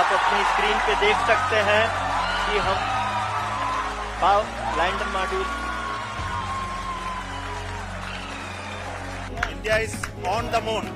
आप अपनी स्क्रीन पे देख सकते हैं कि हम lander module India is on the moon.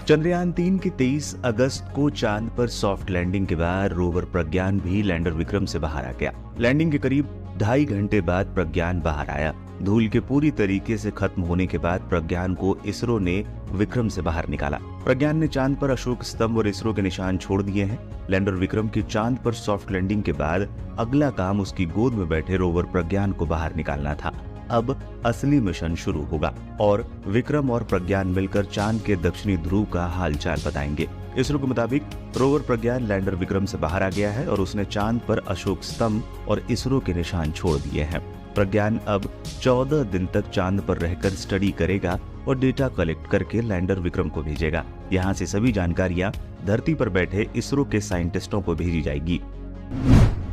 Chandrayaan 3 की 23 अगस्त को चांद पर सॉफ्ट लैंडिंग के बाद रोवर प्रज्ञान भी लैंडर विक्रम से बाहर आ गया। लैंडिंग के करीब 2.5 घंटे बाद प्रज्ञान बाहर आया। धूल के पूरी तरीके से खत्म होने के बाद प्रज्ञान को इसरो ने विक्रम से बाहर निकाला। प्रज्ञान ने चांद पर अशोक स्तंभ और इसरो के निशान छोड़ दिए हैं। लैंडर विक्रम की चांद पर सॉफ्ट लैंडिंग के बाद अगला काम उसकी गोद में बैठे रोवर प्रज्ञान को बाहर निकालना था। अब असली मिशन शुरू होगा और विक्रम और प्रज्ञान मिलकर चांद के दक्षिणी ध्रुव का हालचाल बताएंगे। इसरो के मुताबिक रोवर प्रज्ञान लैंडर विक्रम से बाहर आ गया है और उसने चांद पर अशोक स्तंभ और इसरो के निशान छोड़ दिए हैं। प्रज्ञान अब 14 दिन तक चांद पर रहकर स्टडी करेगा और डेटा कलेक्ट करके लैंडर विक्रम को भेजेगा। यहाँ से सभी जानकारियां धरती पर बैठे इसरो के साइंटिस्टों को भेजी जाएगी।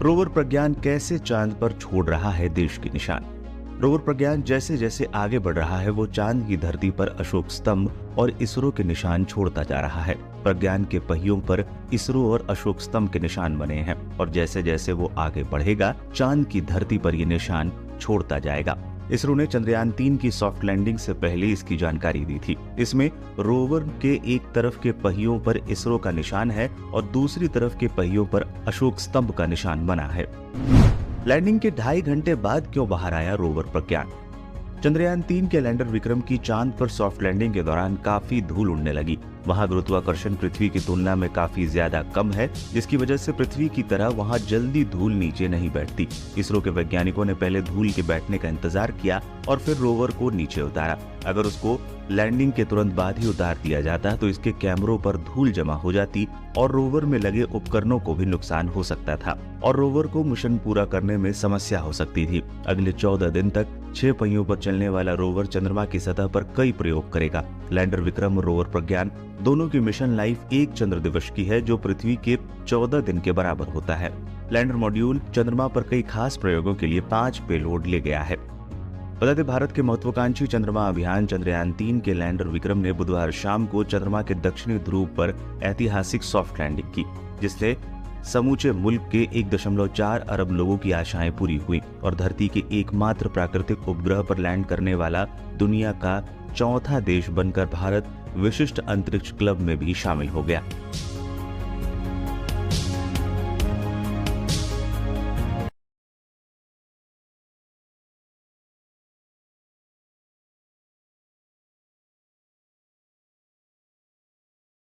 रोवर प्रज्ञान कैसे चांद पर छोड़ रहा है देश के निशान। रोवर प्रज्ञान जैसे जैसे आगे बढ़ रहा है वो चांद की धरती पर अशोक स्तंभ और इसरो के निशान छोड़ता जा रहा है। प्रज्ञान के पहियों पर इसरो और अशोक स्तंभ के निशान बने हैं और जैसे जैसे वो आगे बढ़ेगा चांद की धरती पर ये निशान छोड़ता जाएगा। इसरो ने चंद्रयान 3 की सॉफ्ट लैंडिंग से पहले इसकी जानकारी दी थी। इसमें रोवर के एक तरफ के पहियों पर इसरो का निशान है और दूसरी तरफ के पहियों पर अशोक स्तंभ का निशान बना है। लैंडिंग के 2.5 घंटे बाद क्यों बाहर आया रोवर प्रज्ञान। चंद्रयान 3 के लैंडर विक्रम की चांद पर सॉफ्ट लैंडिंग के दौरान काफी धूल उड़ने लगी। वहां गुरुत्वाकर्षण पृथ्वी की तुलना में काफी ज्यादा कम है, जिसकी वजह से पृथ्वी की तरह वहां जल्दी धूल नीचे नहीं बैठती। इसरो के वैज्ञानिकों ने पहले धूल के बैठने का इंतजार किया और फिर रोवर को नीचे उतारा। अगर उसको लैंडिंग के तुरंत बाद ही उतार दिया जाता तो इसके कैमरों पर धूल जमा हो जाती और रोवर में लगे उपकरणों को भी नुकसान हो सकता था और रोवर को मिशन पूरा करने में समस्या हो सकती थी। अगले 14 दिन तक 6 पहियों पर चलने वाला रोवर चंद्रमा की सतह पर कई प्रयोग करेगा। लैंडर विक्रम और रोवर प्रज्ञान दोनों की मिशन लाइफ 1 चंद्र दिवस की है, जो पृथ्वी के 14 दिन के बराबर होता है। लैंडर मॉड्यूल चंद्रमा पर कई खास प्रयोगों के लिए 5 पेलोड ले गया है। बता दें, भारत के महत्वाकांक्षी चंद्रमा अभियान चंद्रयान 3 के लैंडर विक्रम ने बुधवार शाम को चंद्रमा के दक्षिणी ध्रुव पर ऐतिहासिक सॉफ्ट लैंडिंग की, जिससे समूचे मुल्क के 1.4 अरब लोगों की आशाएं पूरी हुई और धरती के एकमात्र प्राकृतिक उपग्रह पर लैंड करने वाला दुनिया का 4था देश बनकर भारत विशिष्ट अंतरिक्ष क्लब में भी शामिल हो गया।